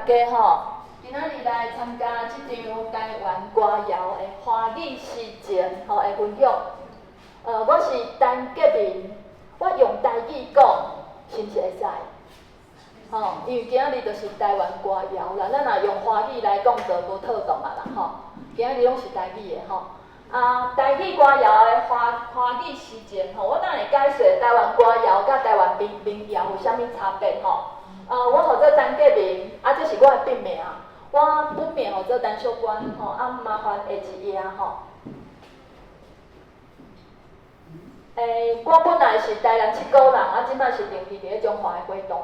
家吼，今仔日来参加即场台湾歌谣的华语诗情吼的分享。我是陈洁明，我用台语讲，是毋是会使？吼，因为今仔日就是台湾歌谣啦，咱若用华语来讲就无妥当啊啦吼。今仔日拢是台语的吼。台语歌谣的华语诗情吼，我等下解说台湾歌谣甲台湾民谣有啥物差别吼。我号做陈洁明，这是我的笔名。我本名号做陈秀娟吼，麻烦下一页吼。我本来是台南七股人，即摆是定居伫咧中华的花东。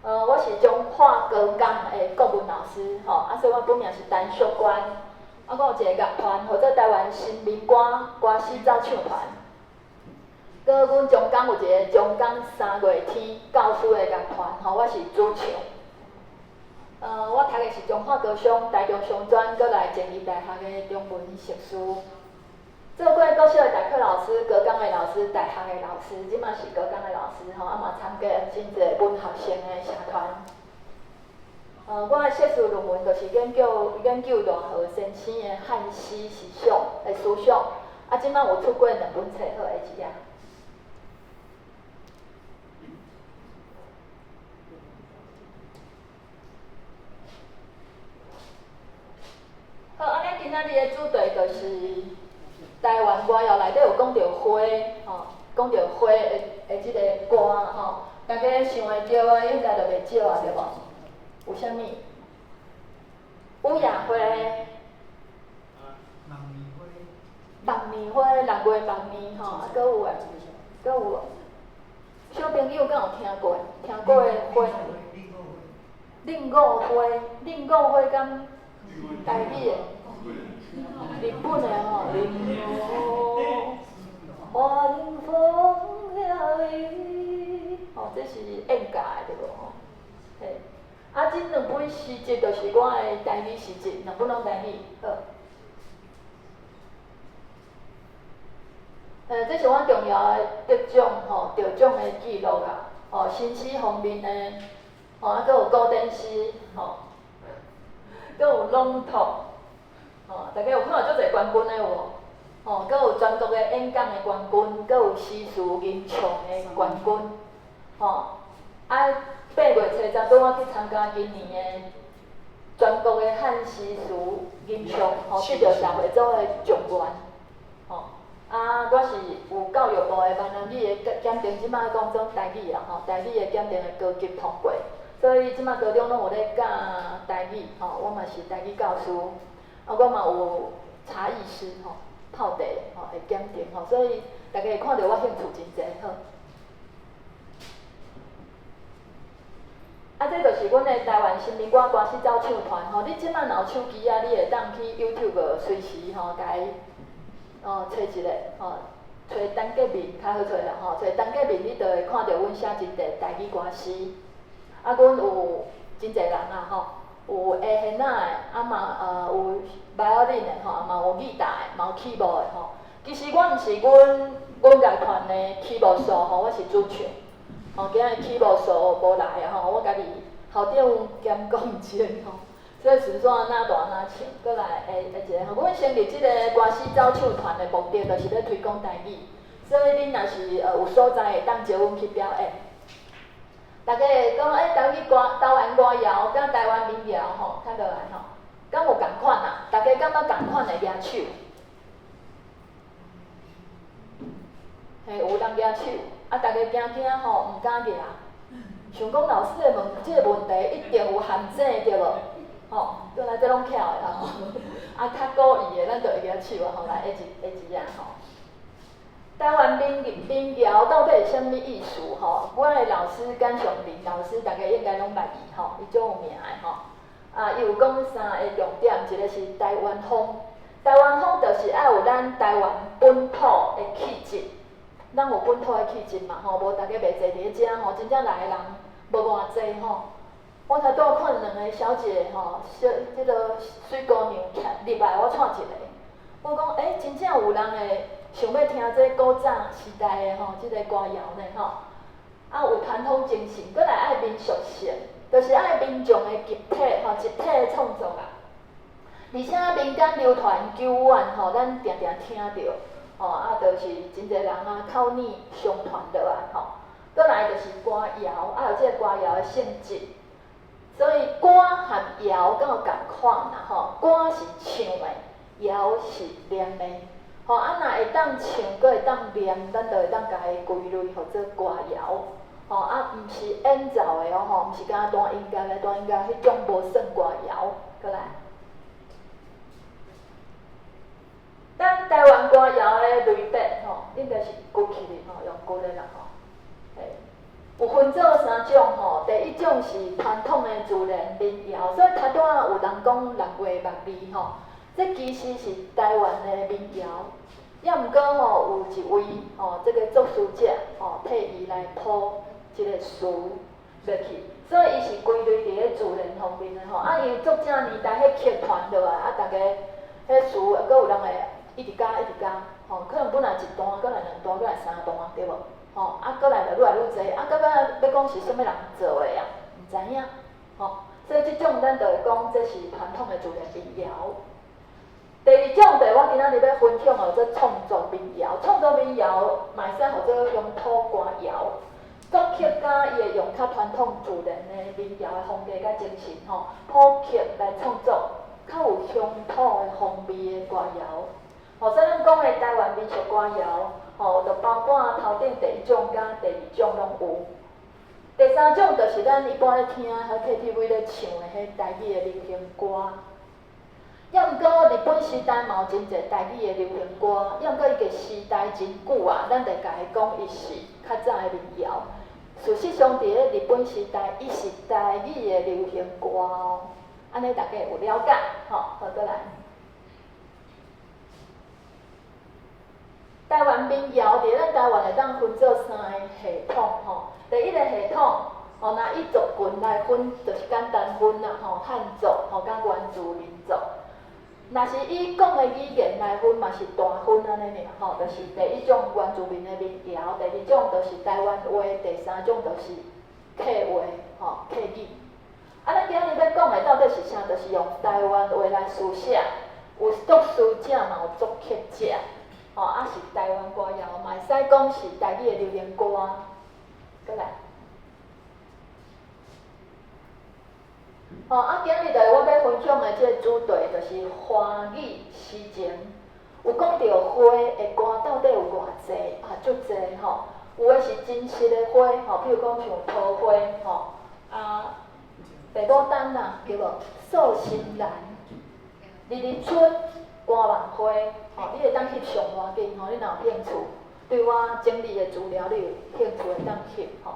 我是中华高工的国文老师吼，所以我本名是陈秀娟。我有一个乐团，号做台湾新民歌诗走唱团。搁阮中港有一个中港3月天教师的乐团，吼，我是主唱。我读的是中华高商台中商专，搁来建议大学的中文硕士。做过国小的代课老师、高中的老师、大学的老师，即马是高中的老师吼，嘛参加真侪文学生的社团。我的硕士论文就是研究罗河先生的汉诗思想，即马有出过2本册，好下一页。好，咱今仔日的主题就是台湾歌谣内底有讲到花，吼，讲到花的即个歌吼，大家想会到的应该就袂少啊，对无？有啥物？乌鸦花、木棉花、6月木棉吼，搁有诶，搁有小朋友敢有听过的花？令五花敢台语的？日本的吼，令五花迎风飘雨，吼，这是演歌的对无吼？嘿。即2本诗集就是我的台语诗集，2本拢台语。好，这是我重要的得奖的记录啦。新诗方面的，搁有古典诗，搁有朗读，大家有看到足侪冠军的无？搁有全国的演讲的冠军，搁有诗词吟唱的冠军，8月初10拄我去参加今年的全国的汉诗词吟唱，得到社会组的状元。我是有教育部的闽南语的检定，即摆讲总台语啦，台语的检定的高级通过，所以即摆高中拢有咧教台语，我嘛是台语教师，我嘛有茶艺师泡茶的检定，所以大家会看到我兴趣真侪好。这就是阮的台湾新民歌诗走唱团你即摆若有手机你会当去 YouTube 随时甲伊找一个找陈洁明较好找啦找陈洁明你就会看到阮写一册台语歌诗。阮有真侪人有下弦仔的，嘛有 violin 的嘛有吉他的，嘛有 keyboard 的其实我毋是阮乐团的 keyboard 手我是主唱。今日起无数无来我家己校长兼讲一个所以顺线哪大哪唱，搁来下一个阮成立即个歌诗走唱团的目的，就是咧推广台语，所以恁若是有所在会当招阮去表演。大家会讲台湾歌谣甲台湾民谣较落来敢有共款啊？大家感觉共款的举手？有人举手。大家惊毋敢举，想讲老师的即个问题一定有陷阱对无？原来这拢巧的啦较故意的咱就会举手来下一页台湾民谣到底是啥物意思我的老师简祥林老师，大家应该拢捌伊伊足有名的伊有讲3个重点，一个是台湾风，台湾风就是爱有咱台湾本土的气质。咱有本土的气质嘛无大家袂坐伫咧遮真正来的人无偌济我才拄看2个小姐即个水姑娘入来，我串一个，我讲真正有人会想要听这古早时代的即个歌谣呢有传统精神，搁来爱民俗性，就是爱民众的集体吼，集体的创作啦。而且民间流传久远吼，咱定定听着吼，就是真侪人口耳相传落来吼。再来就是歌谣，有即个歌谣的性质，所以歌和谣敢有共款啦吼。歌是唱的，谣是念的。吼，若会当唱，阁会当念，咱就会当家己归类号做歌谣。吼，毋是演奏的吼，毋是敢单音乐的，单音乐迄种无算歌谣。过来，咱台湾歌谣的类别吼，应该是古起哩吼，用古的啦吼。有分做3种吼，第一种是传统的自然民谣，所以头拄仔有人讲六月目字吼，这其实是台湾的民谣。也毋过吼，有一位吼，这个作词者吼，替伊来谱即个词落去，所以伊是归类伫咧自然方面的吼。因为作者年代迄曲传落来，大家迄词，阁有人会一直加一直加，吼，可能本来一段，阁来2段，阁来3段，对无？吼，阁来就愈来愈侪，到尾要讲是啥物人做的啊？毋知影，吼，所以即种咱就会讲，这是传统的自然民谣。第二种就是我今仔日要分享的，做创作民谣。创作民谣嘛会使号做乡土歌谣。作曲家伊会用较传统自然的民谣的风格甲精神吼，谱曲来创作较有乡土的风味的歌谣。吼，所以咱讲的台湾民俗歌谣，吼，就包括头顶第一种甲第二种拢有。第三种就是咱一般咧听迄 KTV 咧唱的迄台语的流行歌。要毋过日本时代嘛有真侪台语的流行歌，要毋过伊个时代真久啊，咱就家己讲伊是较早的民谣。事实上，伫咧日本时代，伊是台语的流行歌哦。安尼大家有了解吼？好，过来。台湾民谣伫咱台湾会当分做3个系统吼。第一个系统吼，若以族群来分，就是简单分啦吼，汉族吼甲原住民族。若是以讲的语言来分，嘛是大分安尼尔吼，就是第一种原住民的民谣，第二种就是台湾话，第三种就是客话吼，客语。咱今日要讲的到底是啥？就是用台湾话来书写，有作词者嘛有作曲者，吼，是台湾歌谣，嘛会使讲是台语的流行歌。过来。今日就我要分享的这个主题就是花语诗情。有讲到花的歌到底有偌济足济吼。有的是真实的花吼，譬如讲像桃花吼，白牡丹啦，对无？素心兰、日日春、瓜网花吼，你会当翕上外景吼，你若有兴趣，对我整理的资料你有兴趣会当翕吼，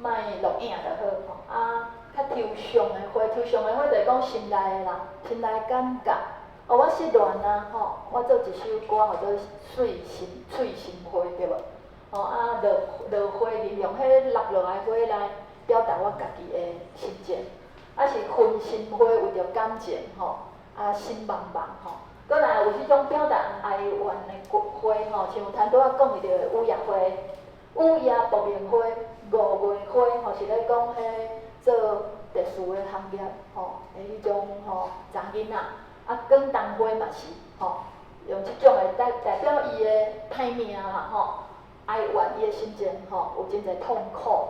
莫录影就好吼。较抽象的花，抽象的花就是讲心内的啦，心内感觉。我失恋啊，吼，我做一首歌叫做《碎心花》，对无？落花利用迄落落来花来表达我家己的心情，是分心花为着感情吼，心茫茫吼。搁来有迄种表达哀怨的花吼，像摊拄仔讲伊着乌叶花、乌叶薄棉花、五月花吼，是咧讲迄做特殊的行业吼，迄种吼查囡仔，广东花嘛是吼，用即种的代表伊的歹命啦吼，哀怨伊的心情吼，有真侪痛苦。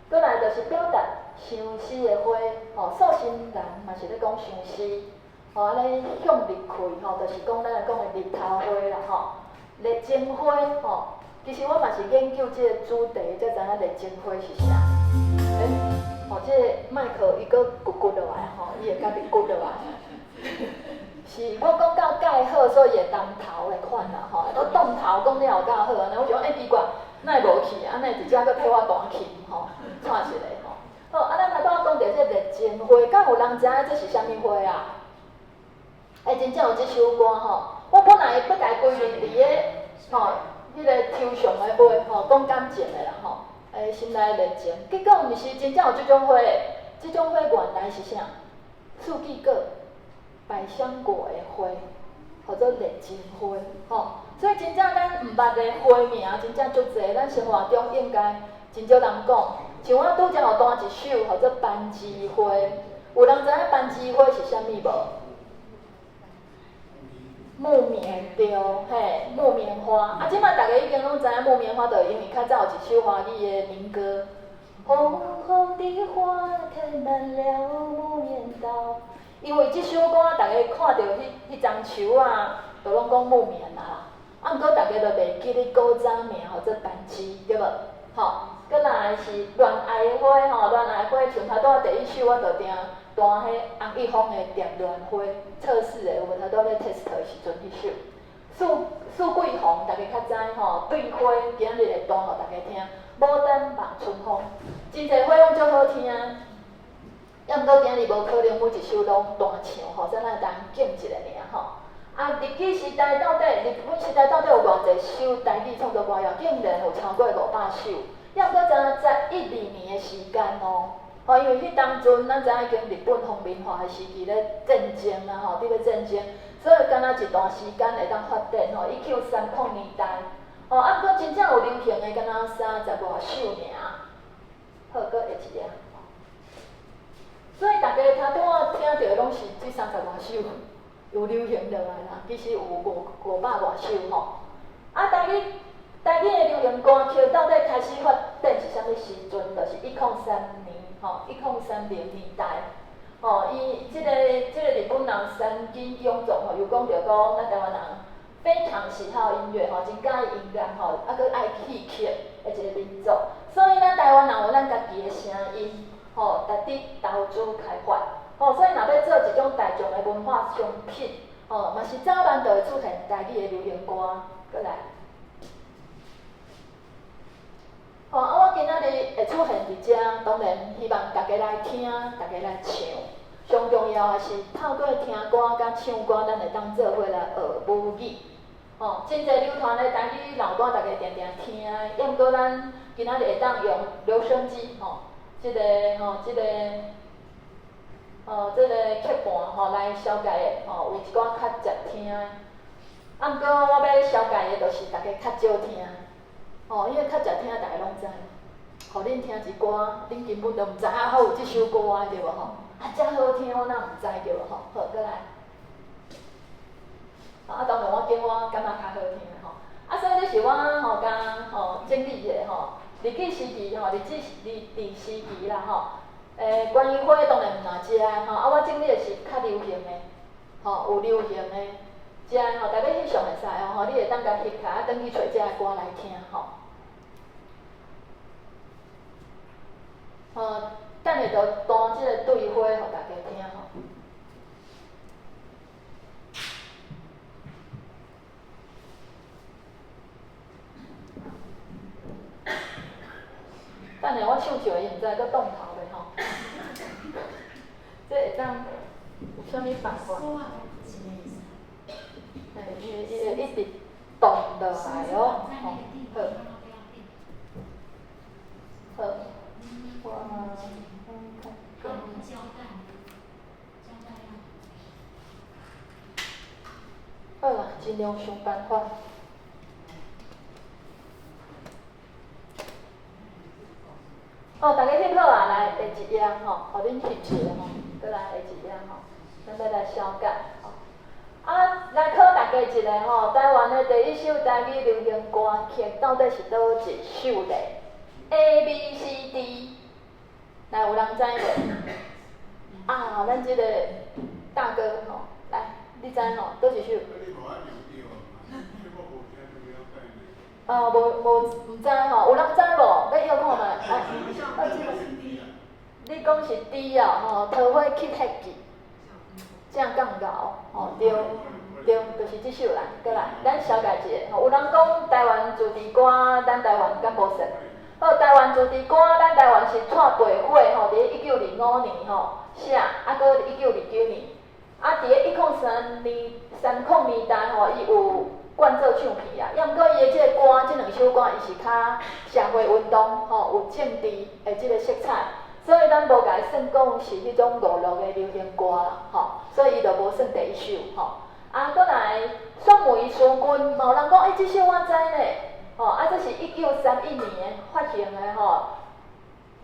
搁来就是表达相思的花吼，素心兰嘛是咧讲相思，吼安尼向日开吼，就是讲咱讲的日头花啦吼，热情花吼，其实我嘛是研究即个主题，才知影热情花是啥。吼，即个麦克伊搁骨落来吼，伊会家己骨落来。是我讲到介好，所以会动头的款啦吼。我动头讲了有介好，安尼我想奇怪，哪会无去？安尼直接搁替我弹琴吼，串一个吼。好，咱来讲到即个热情花，敢有人知影这是啥物花啊？真正有即首歌吼，我本来要家归类伫咧吼，迄个抽象的花吼，讲感情的啦吼。心内热情，结果毋是真正有即种花的，即种花原来是啥？四季果、百香果的花，叫做热情花，吼。所以真正咱毋捌的花名，真正足侪，咱生活中应该真少人讲。像我拄则有弹一首叫做《班机花》，有人知影班机花是啥物无？木棉对，嘿，木棉花。啊，即摆大家已经拢知影木棉花，就因为较早有一首华语的民歌。红红的花开满了木棉道。因为即首歌，大家看到迄张树啊，就拢讲木棉啦。啊，毋过大家都袂记咧古早名叫做班机，对无？吼，搁来是恋爱的花吼，恋爱花像头拄第一首我就定弹迄洪一峰的《蝶恋花》测试的，有无头拄咧 test 的时阵迄首。苏桂红大家较知吼，对花今日会弹互大家听。牡丹望春风，真侪花拢足好听。要毋过今日无可能每一首拢弹唱吼，咱来当敬一下尔吼。啊，日据时代到底，日本时代到底有偌济首台语创作歌谣，竟然有超过500首。要毋过才11、12年的时间哦。吼，因为迄当阵咱知影已经日本皇民化的时期咧战争啊吼，伫咧战争，所以敢若一段时间会当发展吼，1930年代。哦，啊，毋过真正有流行的，敢若30外首尔。好，搁下一个。所以大家头拄仔听到拢是这30外首。有流行落来啦，其实有500外首吼。啊，台语的流行歌曲到底开始发展是啥物时阵？就是103年吼，1030年代。吼，伊即个日本人山金庸总吼，有讲着讲咱台湾人非常喜好音乐吼，真喜欢音乐吼，啊，佮爱戏曲的一个民族。所以咱台湾人有咱家己的声音，吼，值得投资开发。吼，所以若要做一种大众的文化商品，吼，嘛是早晚就会出现台语的流行歌，过来。吼，啊，我今仔日会出现伫遮，当然希望大家来听，大家来唱。上重要的是透过听歌甲唱歌，咱会当做伙来学母语。吼，真侪流传的台语老歌，大家定定听。要毋过咱今仔日会当用留声机，吼，即个即个曲盘吼来消解的，吼有一寡较值听的。啊，毋过我要消解的，就是大家较少听，吼，因为较值听大家拢知，互恁听一歌，恁根本就毋知影还有即首歌啊，对无吼？啊，遮好听，我哪毋知对无吼？好，过来。啊，当然我叫我感觉较好听的吼。啊，所以这是我吼甲整理的吼，日据时期吼，日时期啦吼。关于花当然毋难食吼，啊，我整理的是较流行的，吼，有流行的，食吼，大家翕相会使哦，吼，你会当甲翕起，啊，转去找这个歌来听吼。等下就弹即个对花，互大家听吼。等下我唱一个，伊毋知搁动头袂吼。这会当有啥物办法？伊会一直动落来哦，吼，好，好啦，尽量想办法。哦，大家翕好啊，来下一页吼，互恁翕一个吼，再来下一页吼，咱要来小解吼。啊，来考大家一个吼，台湾的第一首台语流行歌曲到底是倒一首咧 ？A、B、C、D， 来有人知无？啊，咱即个大哥吼，来，你知吼？倒一首？毋知吼，有人知无？要摇看觅。你讲是 D 啊，吼，桃花乞黑记，正降高，吼，对，就是即首啦。过来，咱小解一下，吼，有人讲台湾自治歌，咱台湾敢无算？好，台湾自治歌，咱台湾是蔡培火吼，伫1905年吼写，啊，搁1929年，啊，伫1030年代吼，伊有灌做唱片啊，要毋过伊的即个歌，即2首歌，伊是较社会运动吼，有政治的即个色彩，所以咱无甲伊算讲是迄种娱乐的流行歌啦，吼，所以伊就无算第一首吼。啊，搁来宋梅书君，有人讲，即首我知呢，吼，啊，这是1931年发行的吼，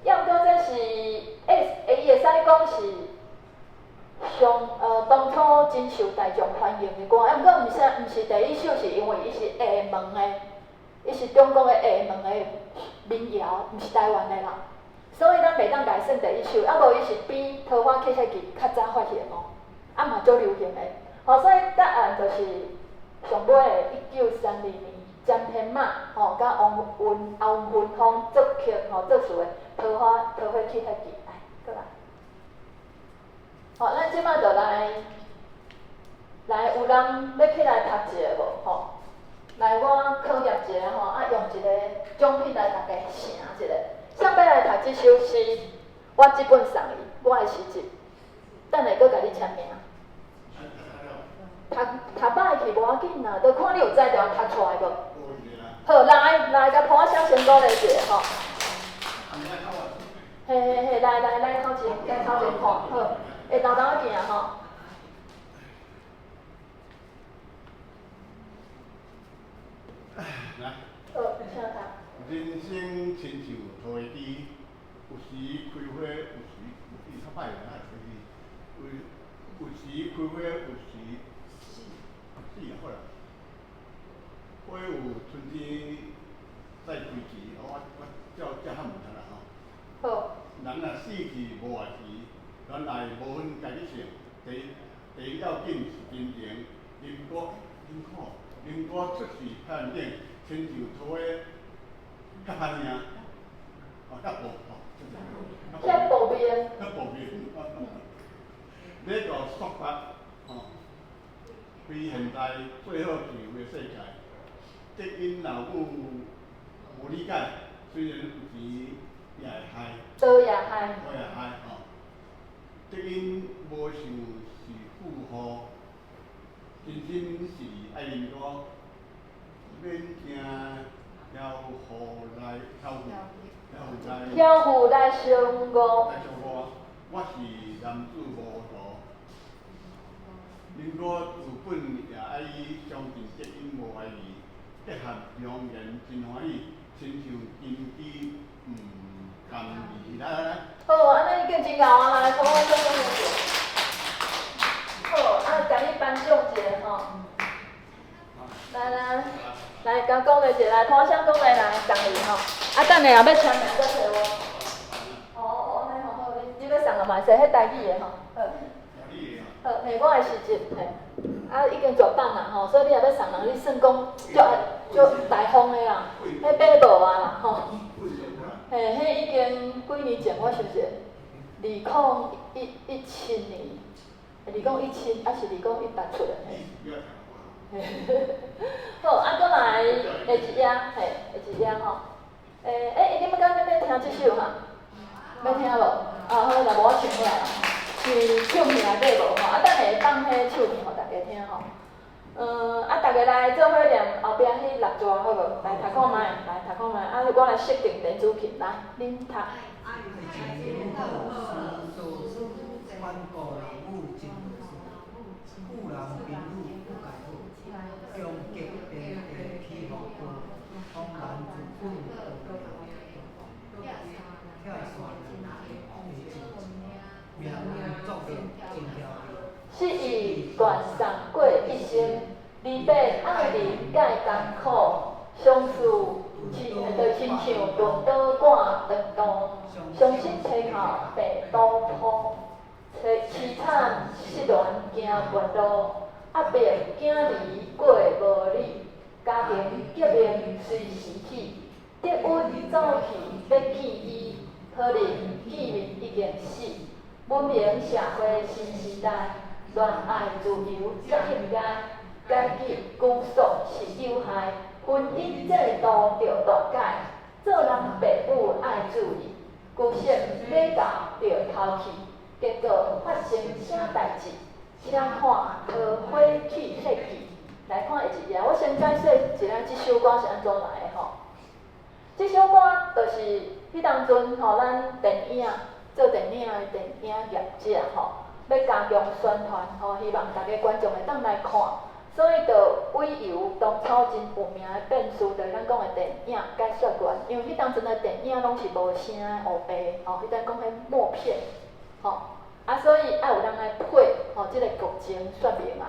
要毋过这是伊会使讲是当初真受大众欢迎的歌，啊，毋过毋是第一首，是因为伊是厦门的，伊是中国的厦门的民谣，毋是台湾的啦。所以咱袂当甲伊算第一首，啊无伊是比桃花溪迄支较早发现哦，啊嘛足流行的。所以答案就是上尾的1932年，詹天马甲欧文芳作曲作词的桃花溪迄支，过来。咱即摆就来，有人要起来读一下无？来我考验一下用一个奖品来大家写一下。谁要来读这首诗？我即本送伊，我的诗集，等下佫甲你签名。读歹去无要紧啦，就看你有才调读出来无。好，来，甲捧仔小先鼓励一下吼。嘿，来头前看，好，会豆行吼。来。好，请读。人生亲像桃花枝，有时开花，有时较歹个啊，有时开花，有时死好啦。花有春天再开时，我照喊唔知啦吼。好。人若死去无偌时，原来无分家己性，第要紧是真情。饮歌出世较稳定，亲像桃花较番尔，较薄较薄面。这个说法非现代最好自由的世界，即因老母无理解，虽然有钱也会害。倒也害。即因无想是负荷，真心是爱人歌，免惊挑夫来相误。我是男子无图，民歌自本也爱伊相信即因无怀疑，结合良言真欢喜，亲像金枝甘味。来。好，安尼已经真够啊！来，同我做做做。好，甲你颁奖一下吼。来，甲鼓励一下，来，同我先鼓励来，同你吼。等下后要签名再找我。安尼好，你要送个嘛？是迄台语的吼。好，我的诗集，已经绝版啦吼，所以你若要送人，你算讲足大方的啦，迄买无啊啦吼。迄已经几年前我想者，2017年，2017还是2018出的嘿。好，搁来下一页，下一页吼。你要敢要听这首哈？要听无？好，若无我唱起来啦。是唱片内底无吼，等下放迄唱片互大家听吼。大家来做伙念后壁迄6字好无？来读看卖，我来设定电子屏，来恁读。失意断送过一生，离别爱人介艰苦，相思就亲像轮刀赶长途，伤心背后白刀铺，凄惨失恋行半路，压迫囝儿过无理，家庭革命随时起，得运走去要见伊，可能见面已经死。文明社会新时代，恋爱自由才应该，阶级拘束是有害，婚姻制度着大改，做人父母爱注意，旧习礼教着抛弃，结果发生啥代志？请看桃花起迄记，来看一页。我先解释一下这首歌是安怎来的吼。这首歌就是迄当阵咱电影。做电影的电影业者要加强宣传希望大家观众会当来看，所所以就委由当初真有名的变数，就是咱讲的电影解说员，因为迄当阵的电影拢是无声的黑白，迄等讲迄默片，所以爱有人来配即个剧情说明嘛，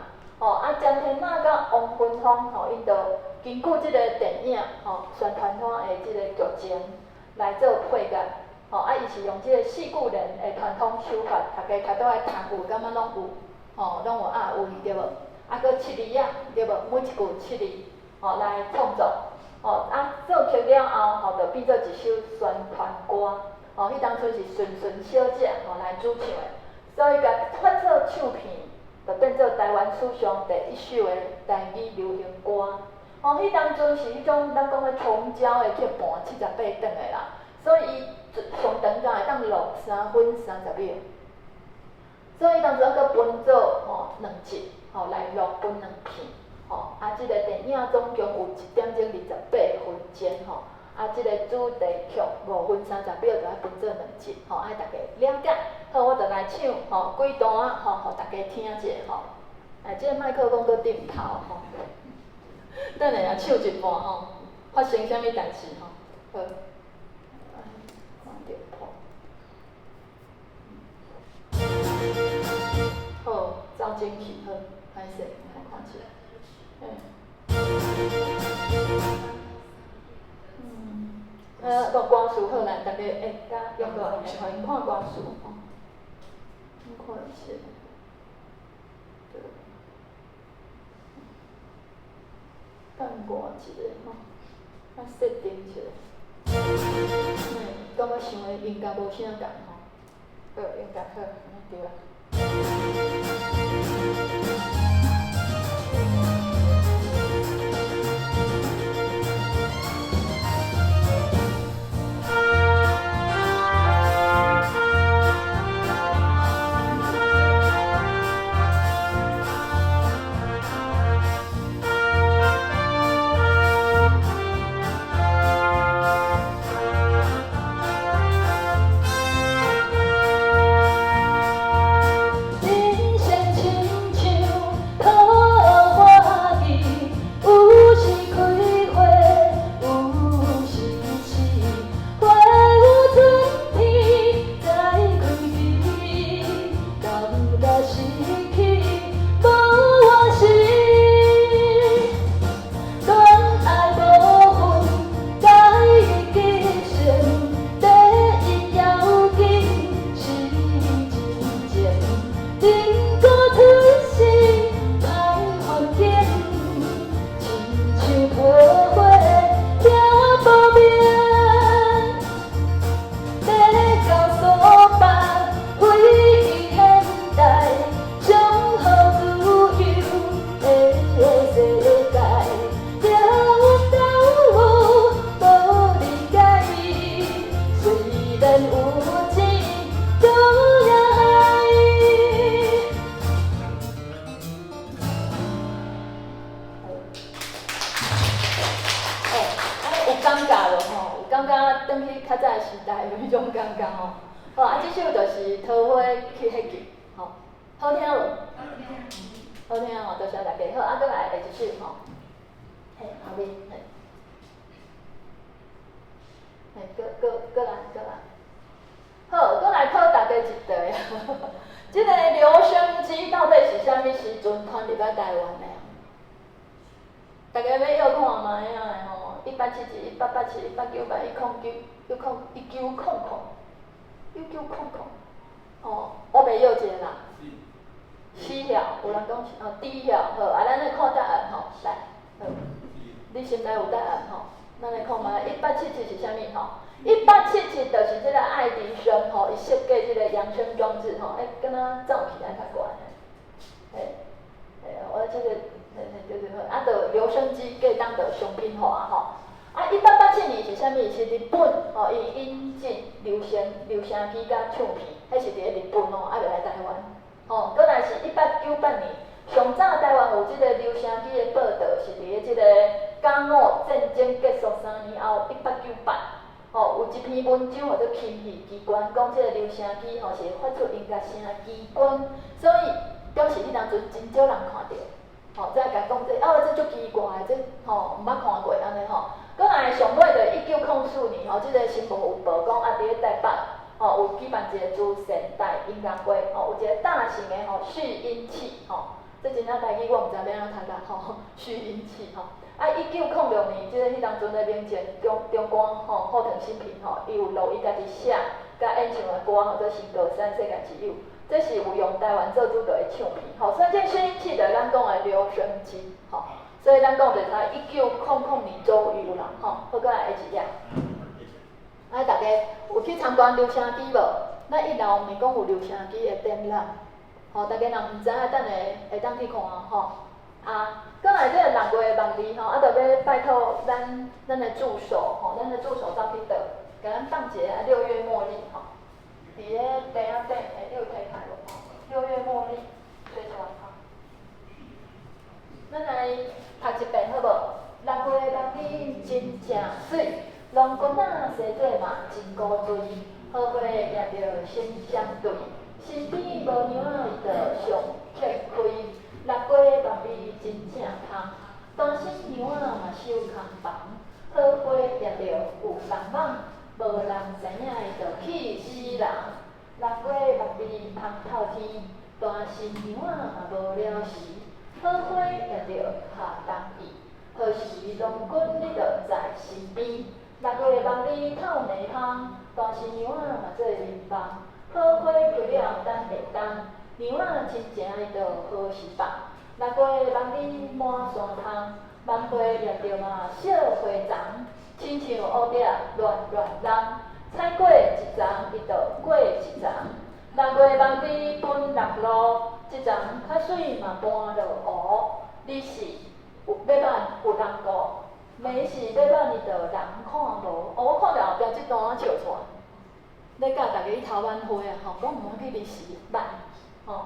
江天马甲王芬芳因就根据即个电影宣传团的即个剧情来做配角，伊是用即个四句人的传统手法，大家较倒来读有感觉拢有，拢有押韵对无？搁七字啊，对无？每一句七字来创作，做曲了后，就变做一首宣传歌，迄当初是顺顺小姐来主唱的。所以，甲发做唱片，就变做台湾史上第一首的台语流行歌。迄当阵是迄种咱讲的冲胶的去盘78顿的啦，所以伊上长敢会当录3分30秒。所以当阵搁分做2集，来录分2片。即个电影总共有1点钟28分钟，即个主题曲5分30秒，就要分做2集，爱大家了解。好，我就来唱几段互大家听者即个麦克风搁顶头等下也唱一半发生啥物代志好，看着谱，好，走进去好，歹势，来看一下。个歌词好来，大家会甲用过来，互因看歌词看一下。等我一下设定一下。敢我想的应该无啥共应该好，安尼对啦。这个留声机到底是啥物时阵传入来台湾的？大家要晓看嘛？遐个吼，1877、1887、1898、1900，我袂晓一个啦。C 晓，有人讲D 晓，好，咱来看答案来，你心内有答案咱来看嘛，1877是啥物？1877就是即个爱迪生伊设计即个扬声装置敢若走起来较悬我即个对好，就留声机计当着商品化1887年是啥物？是日本伊引进留声机甲唱片，迄是伫咧日本袂来台湾过来是1898年，上早台湾有即个留声机的报道是伫咧即个甲午战争结束3年后1898。有一篇文章叫做《轻戏机关》，讲即个留声机是会发出音乐声的机关，所以表示迄当阵真少人看到。吼，再甲讲这这足奇怪的，这吼毋捌看过安尼吼。搁来上尾的1904年吼，即个新闻有报讲伫咧台北吼有举办一个慈善大音乐会吼，有一个大型的吼蓄音器吼，这真正台语我毋知要安怎读啦吼，蓄音器吼。1906年，即个迄当阵的名前中官吼后藤新平吼，伊有录伊家己写甲演唱的歌吼，做《新歌山世界之友》，这是有用台湾做主导的唱片吼。所以这蓄音器就是咱讲的留声机吼。所以咱讲着他1900年左右啦吼，好过来下一页。大家有去参观留声机无？咱一楼毋是讲有留声机的展览，吼，大家若毋知影，等下会当去看吼。过来这个6月的望里吼，就要拜托咱的助手吼，咱的助手张彼得，甲咱放一个6月茉莉吼，伫咧地仔顶，你有睇开无？6月茉莉，最喜欢哈。咱来读一遍好无？6月望里真正水，龙骨仔西做嘛真古锥，好花掠着心相对，身边无娘仔伊着上撇开。6月望里真正香，单身娘仔嘛守空房，好花掠着有人网，无人知影伊着气死人。6月望里芳透天，单身娘仔嘛无了时，好花掠着下冬意，何时龙骨你着在身边。6月望里透内香，单身娘仔嘛做眠梦，好花开了等袂当。娘仔亲情伊着何时放？6月望里满山通，万花掠着嘛小花丛，亲像乌蝶乱浪，踩过一丛伊着过一丛。6月望里分6路，一丛较水嘛搬落湖。你是要挽有人顾，袂是要挽伊着人看无。我看到后壁即段笑出来，咧教大家去头挽花啊吼，讲毋通去离时挽吼。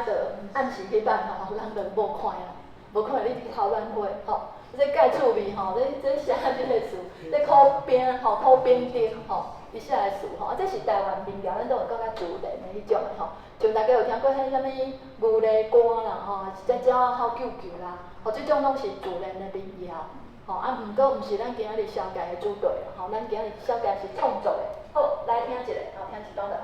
着暗时去办吼，人着无看啊，无看你去头挽花吼，这介趣味吼，这写即个词，这靠边吼，靠边顶吼，伊写的词吼，这是台湾民谣，咱都有讲较自然的迄种的吼，像大家有听过迄啥物牛犁歌啦吼，只鸟仔吼叫叫啦，吼，这种拢是自然的民谣，吼，毋过毋是咱今仔日小家的主题啦，吼，咱今仔日小家是创作的，好，来听一个，吼，听一段就好。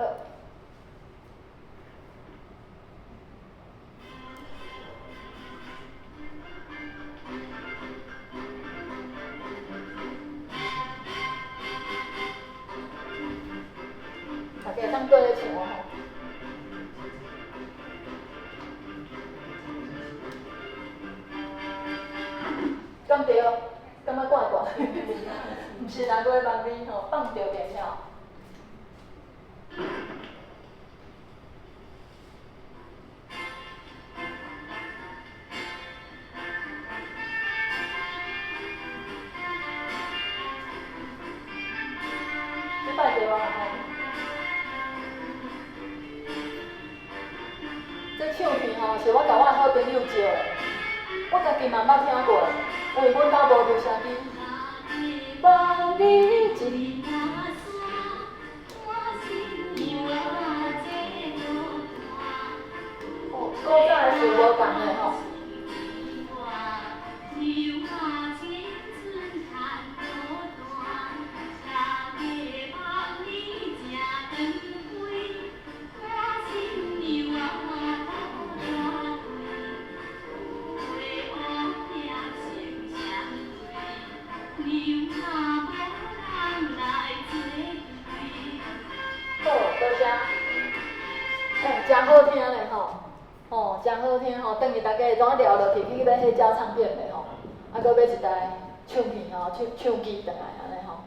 大家当对咧唱吼，敢对？感觉怪怪？毋是6月望里吼，放着便了。这摆对哇吼。这唱片吼是我甲我好朋友借的，我家己嘛捌听过，因为阮家无留声机。望你一哦，古早的是无共的吼。真好听嘞吼，吼真好听吼，等于大家会怎聊落去去买迄胶唱片的吼，搁买一台唱片吼，唱机转来安尼吼。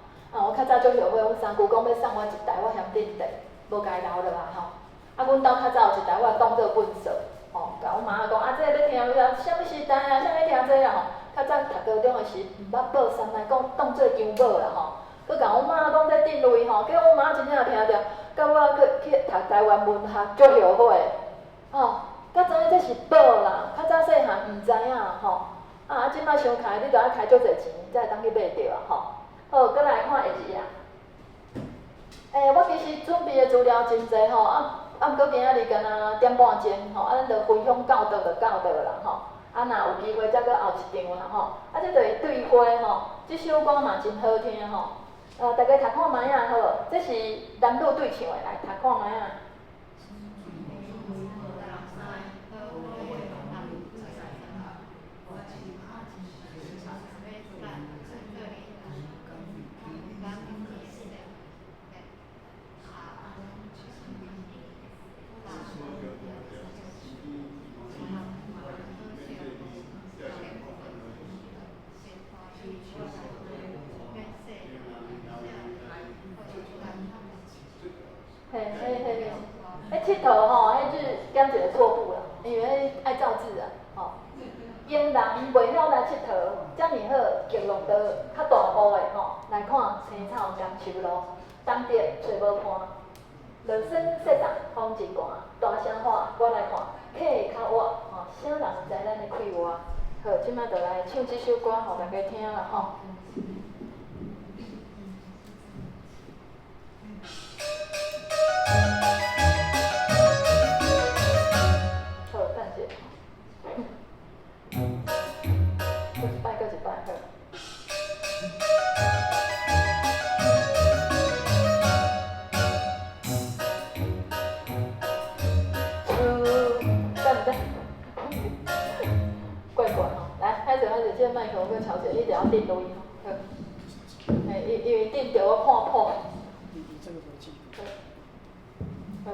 我较早足后悔，阮三姑讲要送我一台，我嫌顶地，无家留落来吼。阮兜较早有一台，我当做本色，吼，甲阮妈讲这个要听，啥物时代啊，啥物听这啊吼。较早读高中的时，毋捌报三台，讲当做姜母啦吼。佮甲阮妈讲在顶位吼，叫阮妈真正听着。到我去读台湾文学，足后悔，吼，才知影这是宝啦。较早细汉毋知影吼，即摆想开，你着爱开足侪钱，才会当去买着啊，吼。好，搁来看下一页。我其实准备的资料真济吼，毋过今仔日敢若点半钟吼，咱着分享教导啦吼。啊，若有机会再搁后一场啦吼。啊，这就是对花吼，这首歌嘛真好听吼。大家读看卖啊好，这是男女对唱的，来读看卖啊。嘿，佚佗吼，迄就是减一个错步啦，因为迄爱照自然吼。英人袂晓来佚佗，遮尔好，极乐岛较大步的吼，来看青草甘树路，东直找无伴，落霜雪冻风一寒，大声喊我来看，客较晏吼，啥人知咱的快活？好，即摆就来唱即首歌，互大家听啦吼。好，等者。搁一摆，好。怪怪吼，来，开始，这个麦克风调节，一定要定录音吼。好，因为定着我看谱。这个不记。好。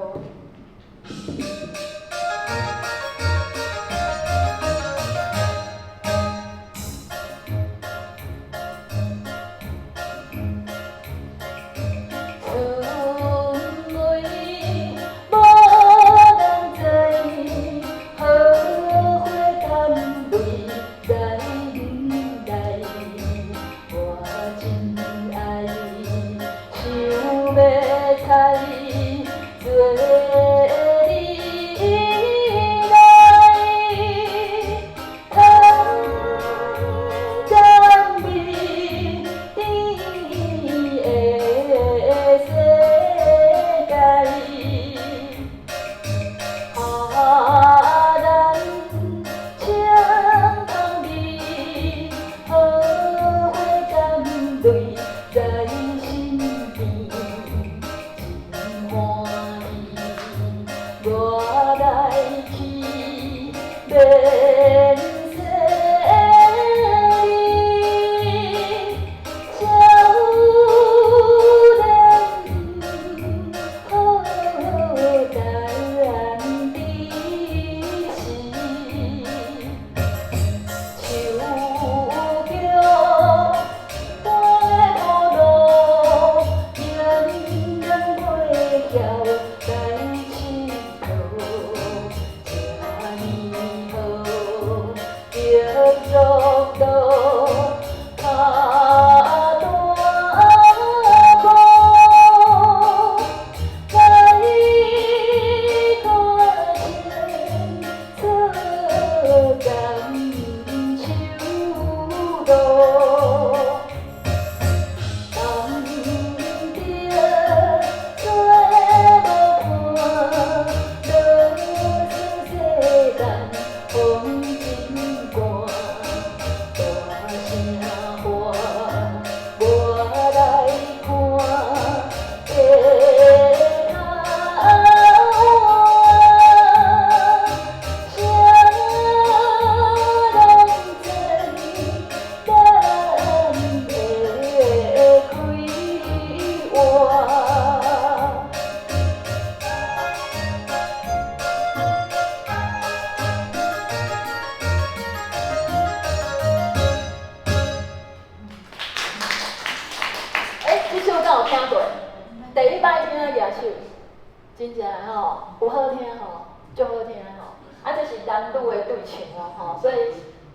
真正吼有好听吼，足好听吼。啊，这是男女的对唱哦，吼，所以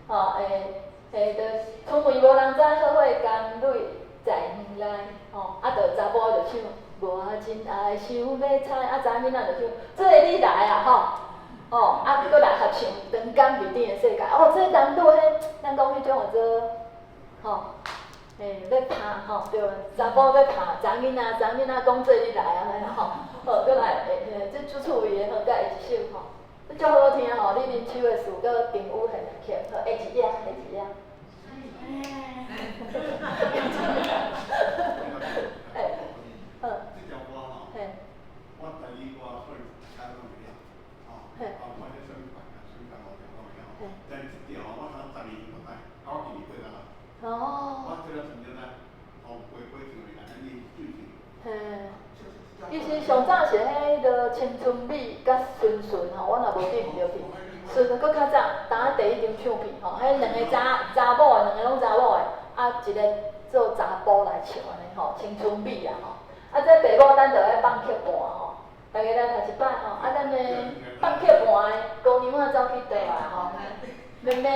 吼就春暝无人知，好伙甘蕊在园内，吼，啊，就查甫就唱我真爱想要采，啊，查某囡仔就唱做你来啊，吼，哦，啊，搁来合唱长江美丽的世界，哦，这男女迄，咱讲迄种叫做，吼。要拍吼，对，查甫要拍，查囡仔讲做你来啊，吼，好，搁来，这足趣味的吼，甲伊一首吼，足好听吼！你啉手的事，搁评语很难听，好，下一页，下一页。哎，这条歌吼，我第二歌所以大家拢袂晓，吼，我这算版啊，算版我听我袂晓，但这条我才12年代，我记过啦。哦。我这了成了咱，红飞飞唱的，安尼最近。嘿。其实上早是迄个青春美甲顺顺吼，我若无记唔着去。顺顺搁较早，当第一张唱片吼，迄两个查某的，两个拢查某的，啊一个做查甫来唱安尼吼，青春美啊吼。啊，这爸母咱就爱放曲盘吼，大家来读一摆吼，啊咱的放曲盘的姑娘仔走去倒来吼，妹妹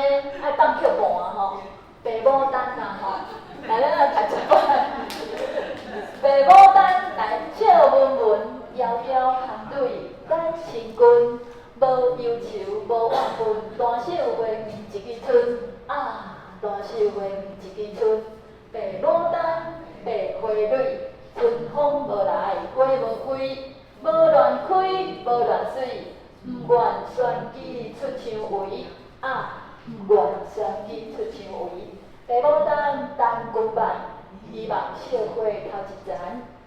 爱放曲盘吼，爸母等啊吼，来咱来读一摆。爸母等来笑文文，遥遥含对咱亲君，无忧愁无怨愤，单手画一支春啊，单手画一支春。爸母等，白花蕊，春风无来花无开，无乱开无乱水，毋愿选举出墙围啊，毋愿选举出墙围。爸母等等君办。希望小花头一层，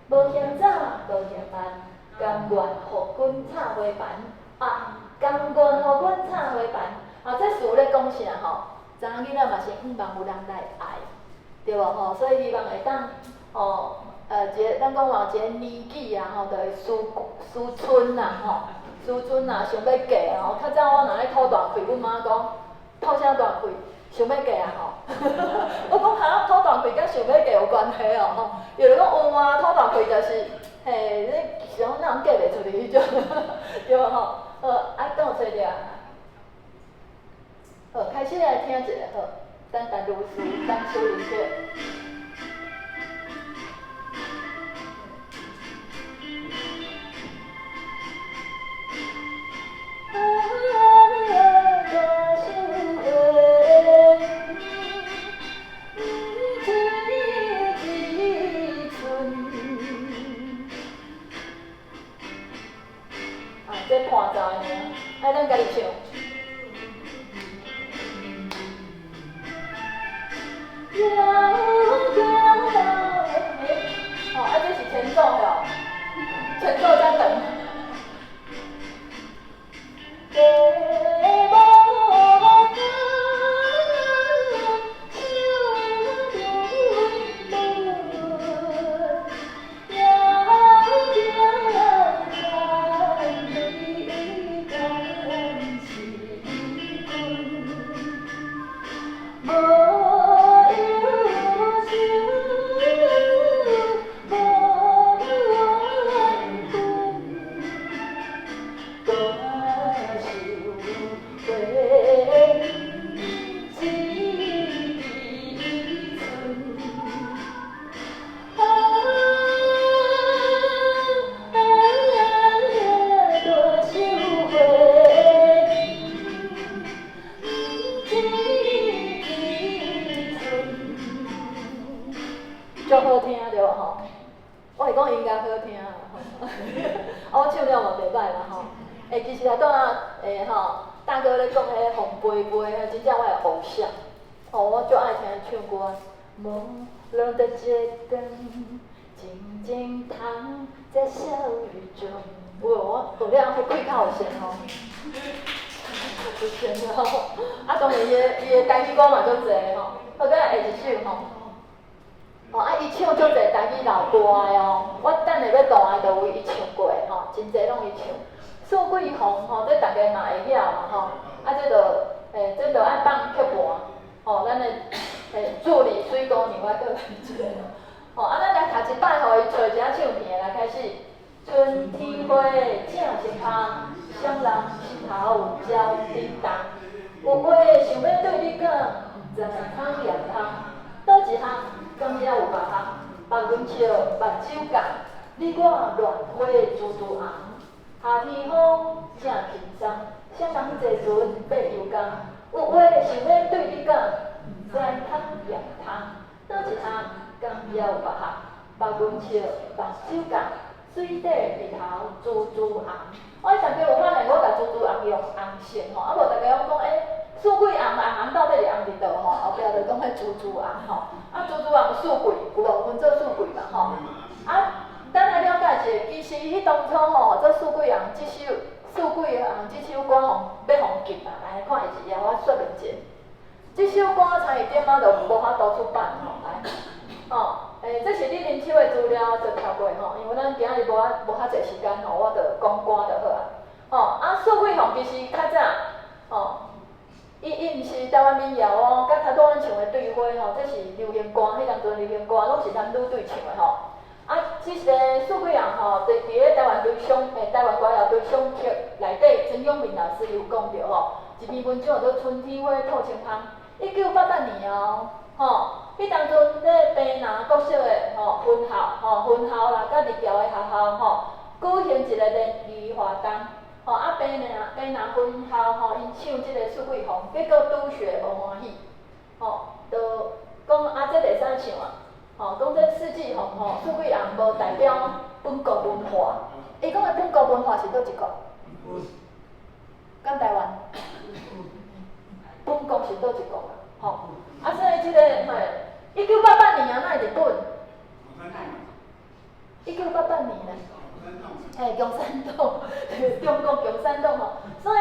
无嫌早，无嫌慢，甘愿互阮插花瓣啊！甘愿互阮插花瓣啊！这事咧讲啥吼？查某囡仔嘛是希望有人来爱，对无吼？所以希望会当咱讲话一个年纪啊吼，就会思春啦吼，思春啦，想要嫁吼。较早我若咧吐大气，阮妈讲吐啥大气？想要嫁啊吼，我讲哈，吐大气甲想要嫁有关系哦吼。有人讲有啊，吐大气就是你想哪人嫁袂出去迄种，对无吼？啊，等我找着啊。开始来听一下好，等如是，等小林姐。这伴奏的名，咱家己唱。这是前奏哟，前奏才等。足好听对无吼？我是讲音乐好听啊吼，我唱了嘛袂歹啦吼。其实内底吼，大哥咧讲迄红飞飞，真正我的偶像。我足爱听唱歌。朦胧的街灯，静静躺在小雨中。我学了迄几口先吼，有先吼。当然伊的台语歌嘛足侪吼，好再来下一首吼。伊唱足侪台语老歌的哦，我等下要倒来就有伊唱过吼，真侪拢伊唱。苏桂红吼，这大家嘛会晓嘛吼，这这就爱放曲盘，咱的助理水姑娘我搁来做，咱来读一摆，互伊找一下唱片来开始。春天花正盛芳，双人心头鸟叮当。有话想要对你讲，毋知通念通，倒一项？敢也有别项，目阮笑，目睭干，你我乱花珠珠红。夏天风正轻松，谁人坐船爬游港？有话想要对你讲，毋知通念通，倒一项？敢也有别项，目阮笑，目睭干，水底日头珠珠红。我大家有发现，我甲珠珠红用红色吼，啊无大家拢讲四季红红到底是红伫倒吼？后壁就讲珠珠红吼，啊珠珠红四季有无分做四季嘛吼？啊，咱来了解一下，其实迄当初吼，这四季红即首四季红即首歌吼，要互禁啊，来看一下，我说明一下。即首歌差一点仔就无法度出版吼，来，这是李林秋的资料就跳过吼，因为咱今日无遐济时间吼，我就讲歌就好啊。四季红其实较早伊毋是台湾民谣甲较多咱唱的对花吼，这是流行歌，迄当阵流行歌拢是男女对唱的吼。即个四季红吼，伫咧台湾对象台湾歌谣对象曲内底，陈永明老师有讲着吼，一篇文章叫做《春天花透青芳》，1988年迄当阵咧平南国小的分校啦，甲立桥的学校举行一个联谊活动，平南分校因唱即个四季红，结果拄学无欢喜，就讲这袂使唱讲这四季红四季红无代表本国文化，伊讲的本国文化是倒一个？敢台湾？本国是倒一个啦？所以即个1988年哪会日本？1988年呢？共产党，中国共产党所以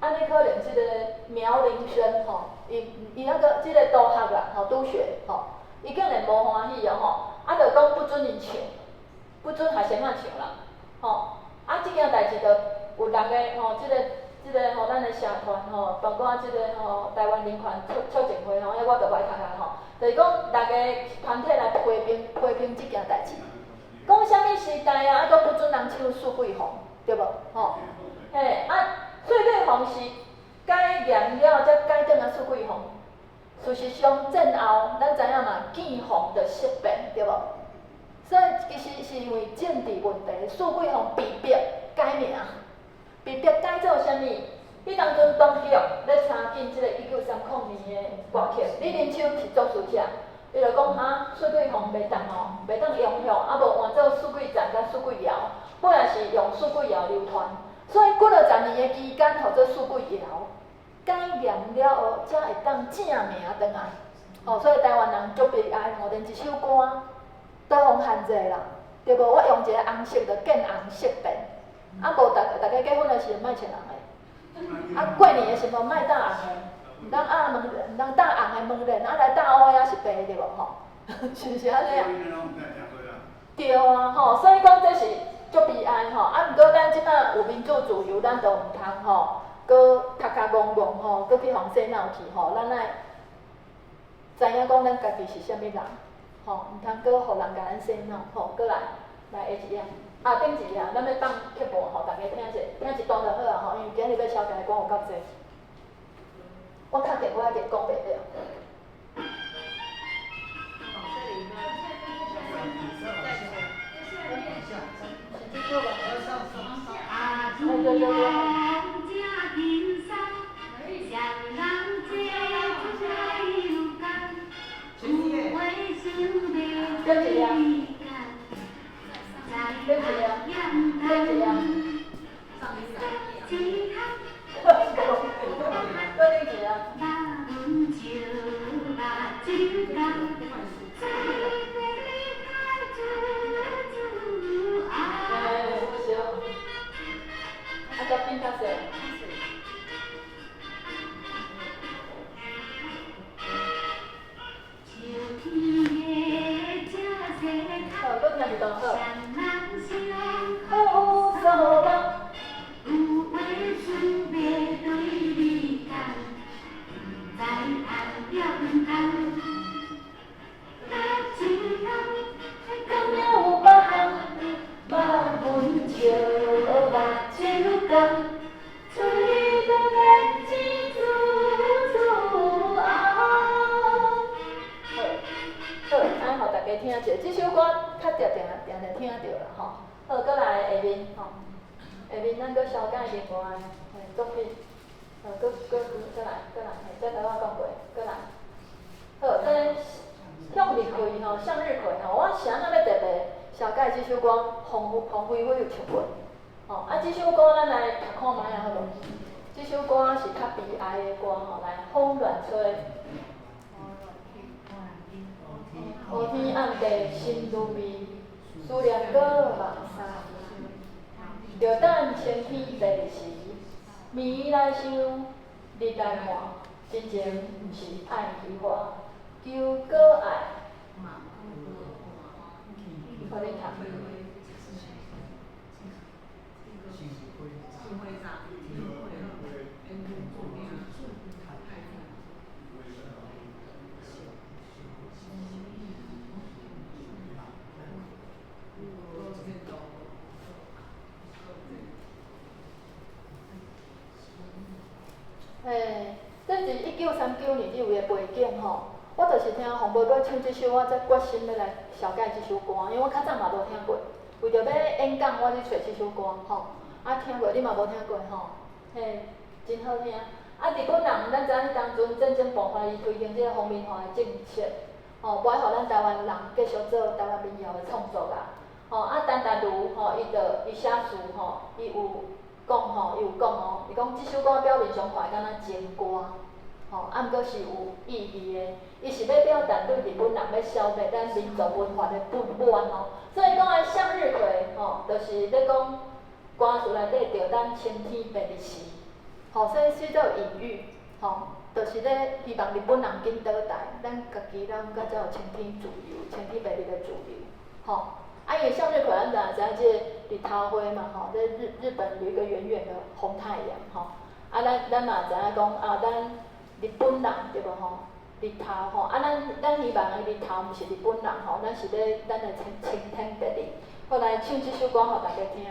安尼可能即个苗林生伊那个即个都学啦拄学伊竟然无欢喜就讲不准因唱，不准学生仔唱啦即件代志就有六个即个咱的社团包括即个台湾人权促进会迄我就歹读啊就是讲六个团体来批评即件代志，讲啥物时代啊，都不准人唱四季红，对无四季红是改严了才改转啊四季红。事实上，战后咱知影嘛，建红的失变，对无？所以其实是因为政治问题，四季红被逼改名，被逼改做啥物？迄当阵当局咧查禁即个1930年的歌曲，李林秋是作词者，伊就讲四季红袂当袂当用无换做四季赞甲四季谣，本来是用四季谣流传，所以过了10年的期间，号做四季谣。改念了后，才会当正名转来。所以台湾人足悲哀连一首歌都互限制啦，对无？我用一个红色就见红色变，无大家结婚的时阵莫穿红的，过年的时阵莫戴红的，毋通戴红的门帘，来戴乌的是白对无？是毋是安尼啊？对啊，所以讲这是足悲哀毋过咱即摆有民主自由，咱就毋通搁卡卡戆戆搁去互洗脑去咱爱知影讲咱家己是啥物人毋通搁互人甲咱洗脑搁来下一页顶一页，咱要放曲目大家听者，听一段就好啊因为今日要消解歌有够济，我确定我已经讲袂了。这首歌较定听着啦好，搁来下面下面咱搁小解另外作品，搁来，这头我讲过，搁来。向日葵向日葵我啥物要特别小盖这首歌黄飞虎有唱过，吼这首歌咱来读看卖啊好无？这首歌是较悲哀的歌吼，来风乱吹。乌天暗地心愈迷，思念搁梦沙移。着等青天白日时，暝来想，日来看，真情毋是爱虚华，求搁爱。互你读。这是1939年这位的背景吼，我就是听黄伯伯唱这首，我才决心要来小解这首歌，因为我较早嘛无听过，为着要演讲，我去找这首歌吼，听过你嘛无听过吼，真好听。日本人咱知影当阵战争爆发，伊推行这个皇民化的政策，无爱互咱台湾人继续做台湾民谣的创作啦。陈达如伊写词伊有讲伊讲这首歌表面上看敢若情歌，毋过是有意义的。伊是要表达对日本人要消灭咱民族文化的不满所以讲向日葵就是咧讲歌词内底着咱青天白日时，所以说做隐喻，就是咧希望日本人紧倒台，咱家己人才有青天自由、青天白日的自由，因为向日葵咱知影这日头花嘛这日本有一个圆圆的红太阳咱嘛知影讲咱日本人对无日头咱希望的日头毋是日本人咱是咧咱的青天白日。后来唱这首歌互大家听。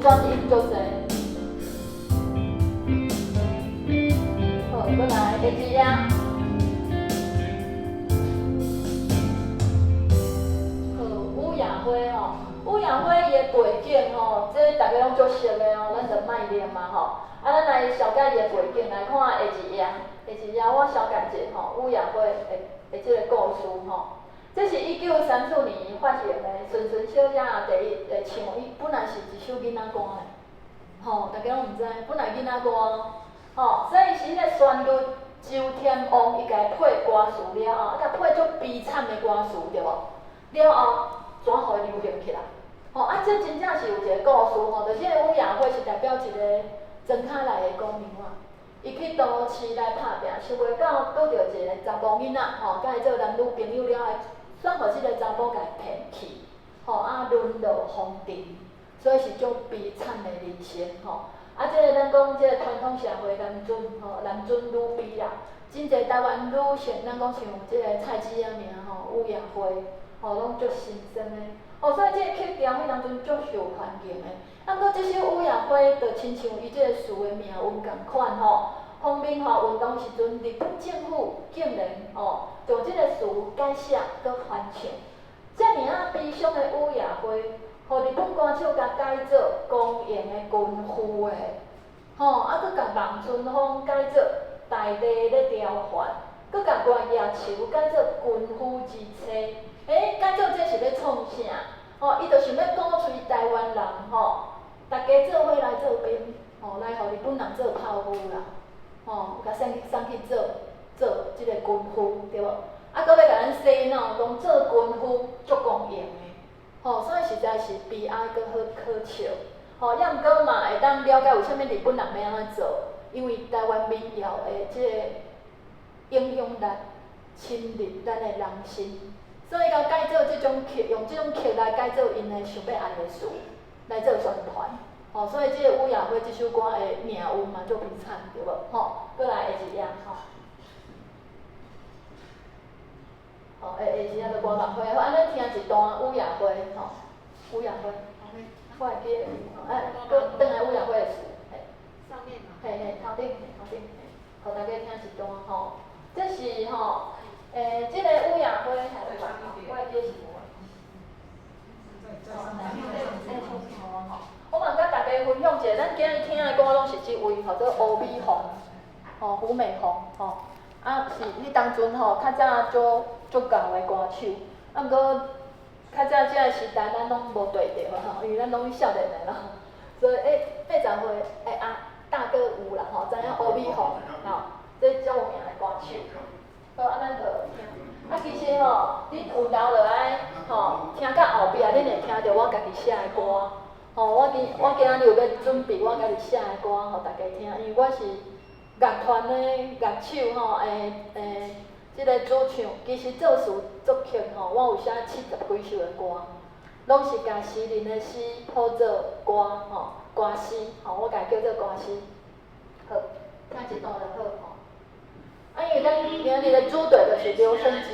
转音足侪。好，再来下一样。好，乌雅花吼，乌雅花伊的背景吼，这大家拢足熟的哦，咱就卖念嘛吼。咱来小解伊的背景，来看下一样。下一样我小解者吼，乌雅花的这个故事吼。这是1934年发行的孙小姐第一个唱，伊本来是一首囡仔歌嘞，大家拢毋知，本来囡仔歌，所以是迄个旋律周天王伊家配歌词了甲配足悲惨的歌词对无？了后，怎互伊流行起来？这真正是有一个故事吼，就这个吴亚辉是代表一个庄卡内的公民啊，伊去都市来拍拼，想袂到拄着一个查甫囡仔甲伊做男女朋友了后，算互即个查甫甲伊骗去，沦落风尘，所以是种悲惨的人生即个咱讲即个传统社会男尊男尊女卑啦，真侪台湾女性，咱讲像即个蔡姊仔名吴亚辉，拢足新鲜的。所以即个曲调迄当阵足受欢迎的。过即首吴亚辉就亲像伊即个词的命运共款方面运动时阵，日本政府竟然将即个词改写搁翻唱。遮尔悲伤的吴亚辉，互日本歌手甲改做公营的军夫的，搁甲望春风改做大地咧召唤，搁甲月夜愁改做军夫之妻。改做这是要创啥？伊就想要鼓吹台湾人大家做伙来做兵，来互日本人做炮夫啦，甲送去做即个军夫，对无？搁要甲咱洗脑，讲做军夫足公用的，所以实在是悲哀搁好可笑。也毋过嘛会当了解为虾米日本人要安怎做，因为台湾民谣的即个影响力侵入咱的人心。所以甲改做即种曲，用即种曲来改做因的想要爱的事，来做宣传。所以即个吴亚辉即首歌的命运嘛足悲惨，对无？搁来下一页下一页就歌万辉，安尼听一段吴亚辉吴亚辉，我会记搁转来吴亚辉的词，上面嘛，头顶，互大家听一段这是即个吴亚辉，我会记是无？我嘛甲大家分享一下，咱今日听的歌拢是即位，叫做欧美红，胡美红，是迄当阵较早足旧的歌手，毋过较早即个时代咱拢无对着因为咱拢少年的啦，所以80岁大哥有啦知影欧美红这足有名的歌手，安咱就听。其实恁有留落来听到后壁，恁会听到我家己写的歌。我今仔日有要准备我家己写的歌，互大家听，因为我是乐团的乐手即个主唱，其实作词作曲我有写70几首的歌，拢是甲诗人的诗谱做歌歌诗我家叫做歌诗。好，听一段就好因为咱今日的主题就是留声机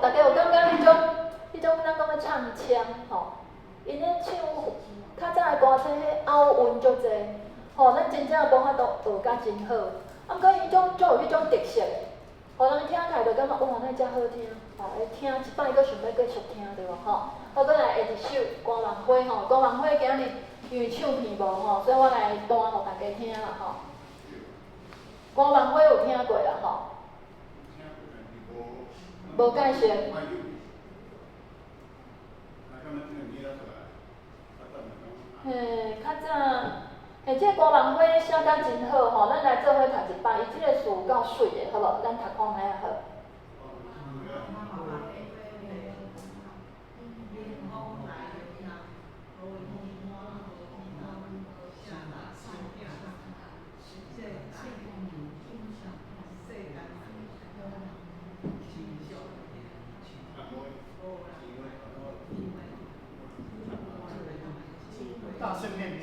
大家有感觉迄种咱讲的唱腔因咧唱较早的歌星迄拗韵足济咱真正无法度学甲真好。过伊种足有迄种特色的，互人听起来就感觉哇，那遮好听会听一摆搁想要继续听对无好，搁来下一首关万辉关万辉今日因为唱片无所以我来弹互大家听啦关万辉有听过啦无介绍。较早即个关万辉写甲真好咱来做伙读一摆，伊即个词有够水的，好无？咱读看卖啊好。大圣面面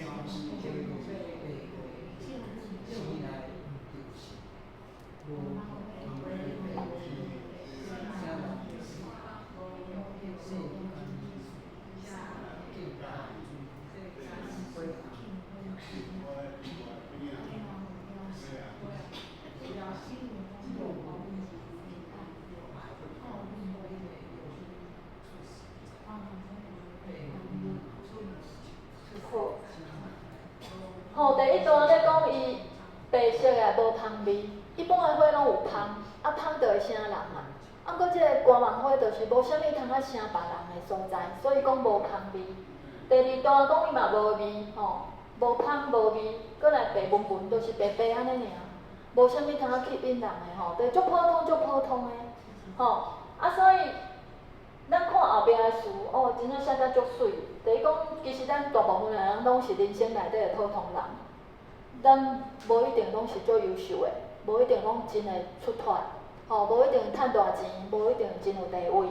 伊白色的无芳味，一般的花拢有芳，啊芳就会声人嘛。啊，搁即个歌网花就是无啥物通啊声别人的所在，所以讲无芳味。第二段讲伊嘛无味，吼，无芳无味，搁来白文文，就是白白安尼尔，无啥物通啊吸引人的吼，就是足普通足普通的，吼。啊，所以咱看后壁的词，哦，真正写得足水。就是讲，其实咱大部分的人拢是人生内底的普通人，咱无一定拢是足优秀的，无一定拢真会出头，吼，无一定趁大钱，无一定真有地位。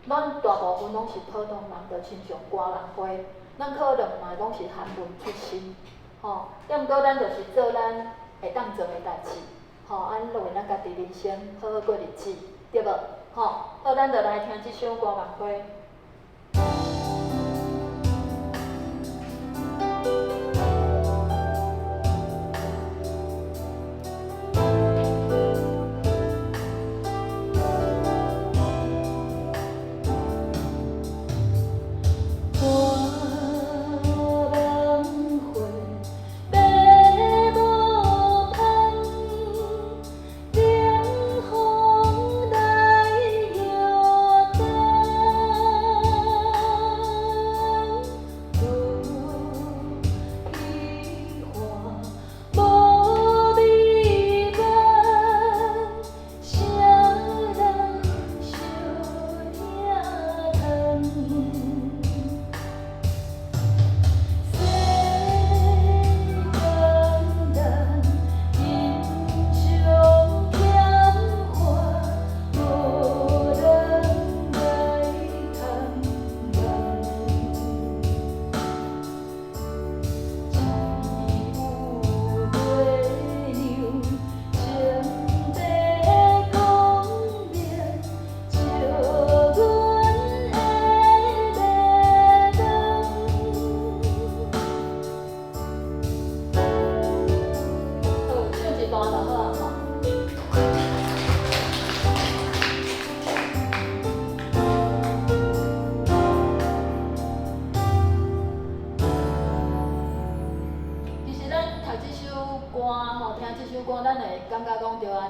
咱大部分拢是普通人，就亲像歌人花，咱可能嘛拢是韩文出身，吼。要毋过咱就是做咱会当做的代志，吼，啊，为咱家己人生好好过日子，对无？吼，好，咱就来听即首歌万花。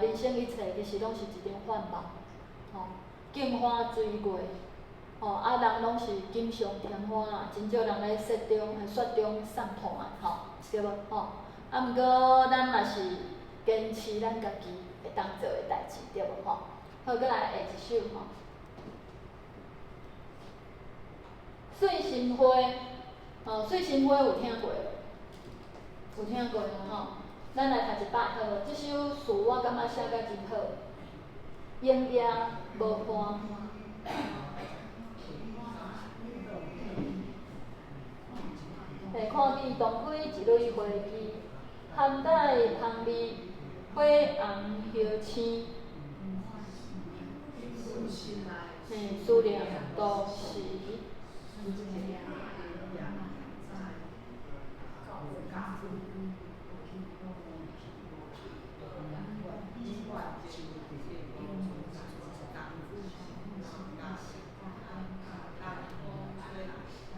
人生一切其实拢是一场幻梦，吼，镜花水月，吼，啊人拢是锦上添花啦，真少人咧雪中送炭，吼，对无？吼，啊毋过咱嘛是坚持咱家己会当做的代志，对无？吼，好，搁来下一首吼，碎心花，吼，碎心花有听过无？有听过无？吼。咱来读一摆好，即首词我感觉写甲真好，永夜无伴。下看见东开一蕊花枝，含带香味，花红叶青。思念都市。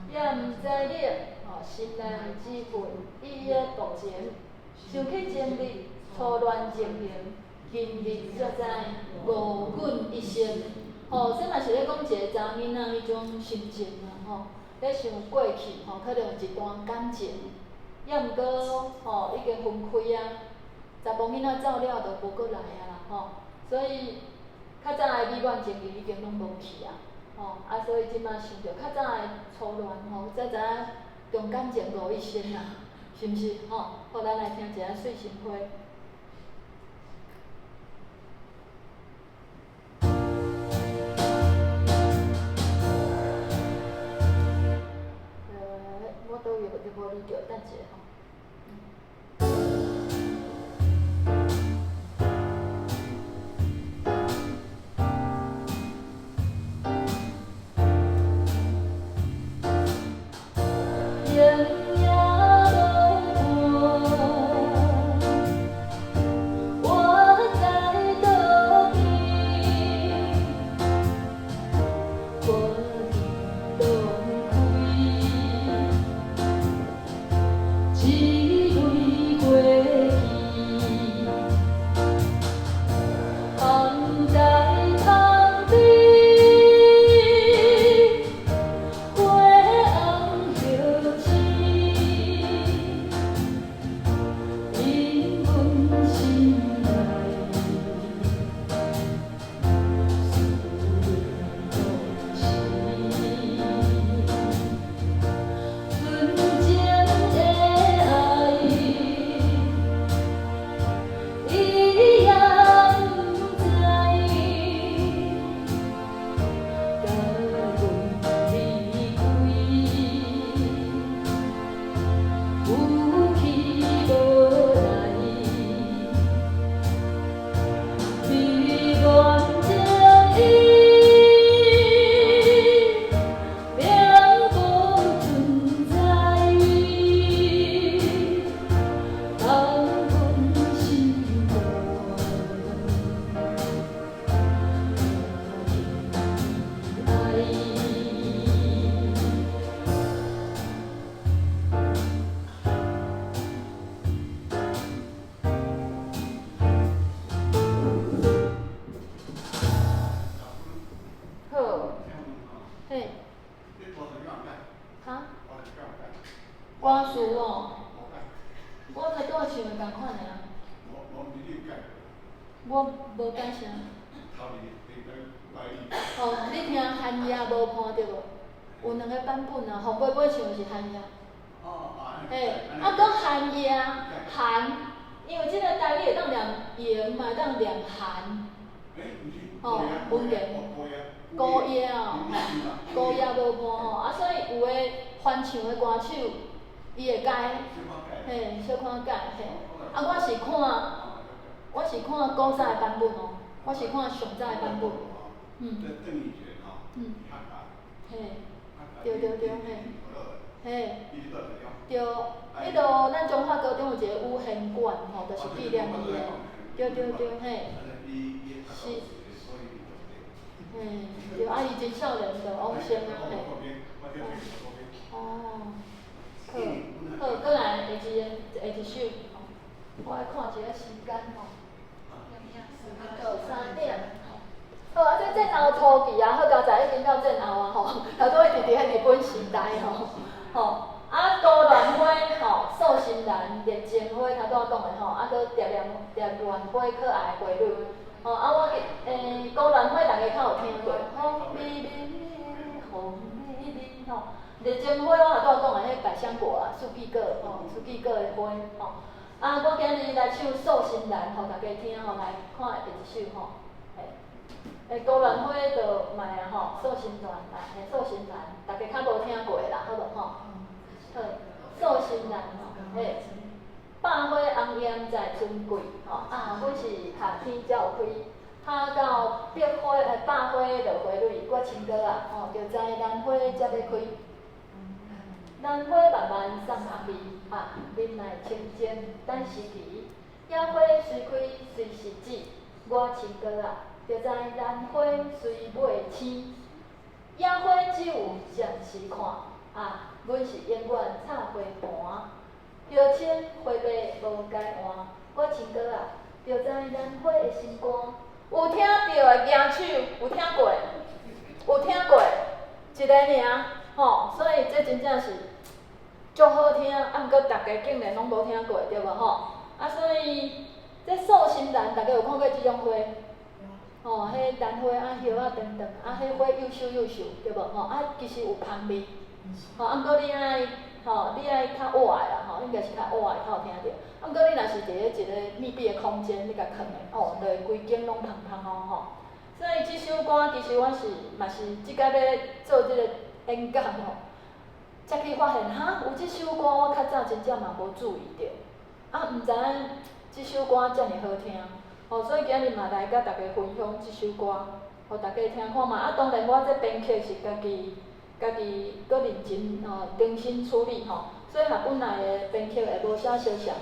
也毋知你心内之恨，伊的独前，想起前日初恋情形，今日才知无阮一生。吼，这嘛是咧讲一个查某囡仔迄种心情啦，吼，咧想过去，吼，可能有一段感情，也毋过，吼，已经分开啊，查某囡仔走了就无过来啊啦，吼，所以较早的美满情谊已经拢无去啊。吼，啊，所以即摆想着较早的初恋，吼，才知影重感情误一生啊，是毋是？吼，好，咱来听一下碎心花。我倒有无理着，等一下吼。情哦，你听寒夜无伴对无？有2个版本啊，吼，尾唱是寒夜。嘿，啊，搁寒夜寒，因为即个台语会当念盐嘛，会当念寒。吼，文言。高野哦，高野无伴吼，啊，所以有诶翻唱诶歌手，伊会改，嘿，小可改嘿。啊，我是看古早诶版本哦，我是看上早诶版本。嘿，对，嘿，对，迄落咱中华高中有一个有弦馆吼，就是纪念伊诶，对，嘿，是。对，啊，伊真少年的王声啊，嘿。哦，好，过来下一首，我来看一下时间吼。3点。好啊，这战后初期啊，好佳哉已经到战后啊吼，头拄一直伫迄日本时代吼，啊高鸾花吼，素心兰、烈情花，头拄仔讲的吼，啊搁蝶鸾花可爱的花蕊，吼啊我高鸾花大家较有听过，红美丽红美丽吼，烈情花我头拄仔讲的迄百香果啊，四季果吼，四季果的花吼，啊我今日来唱素心兰，互大家听吼，来看下一首吼。高鸾花就卖啊吼，素心兰来，素心兰，大家较无听过啦，好无吼？好，素心兰吼，百花红艳在春季吼，啊，阮是夏天才有开，夏到百花就花蕊，我青哥啊，吼，就知兰花才要开。兰花慢慢送香味，啊，林内清净等时期，野花随开随时节，我青哥啊。就知兰花虽袂青，野花只有暂时看。啊，阮是永远插花盘，摇青花白无改换。我亲哥啊，就知兰花的心肝。有听到的举手，有听过？有听过？一个尔，吼，所以这真正是足好听，啊，毋过大家竟然拢无听过，对无吼？啊，所以这素心兰，大家有看过即种花？吼，迄兰花啊，叶啊长长，啊，迄花幼秀，对无吼？啊，其实有香味，吼，啊，毋过你爱较活的啦，吼，应该是较活的，较有听着。啊，毋过你若是伫咧一个密闭的空间，你甲囥的，哦，就会规间拢香吼。所以即首歌其实我嘛是即摆要做即个演讲吼，才去发现哈，有即首歌我较早真正嘛无注意着，啊，毋知影即首歌遮尔好听。吼，所以今日嘛来甲大家分享即首歌，互大家听看嘛。啊，当然我这编曲是家己搁认真重新处理吼，所以下本来的编曲会无啥相像。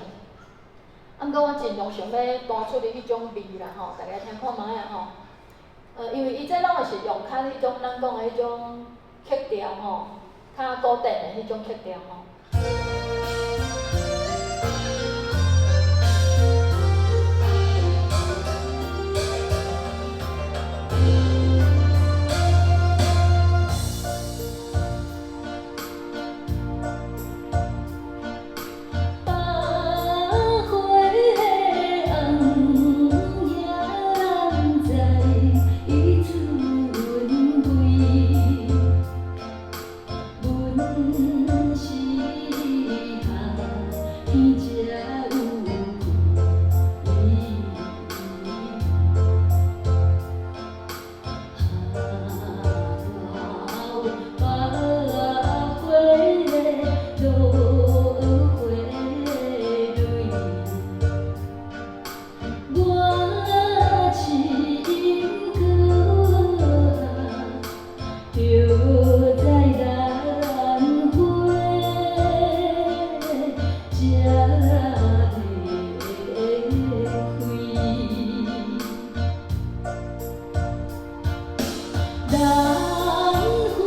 啊，毋过我尽量想要弹出迄种味啦吼，大家听看卖啊吼。因为伊这拢是用较迄种咱讲的迄种曲调吼，较古典的迄种曲调吼。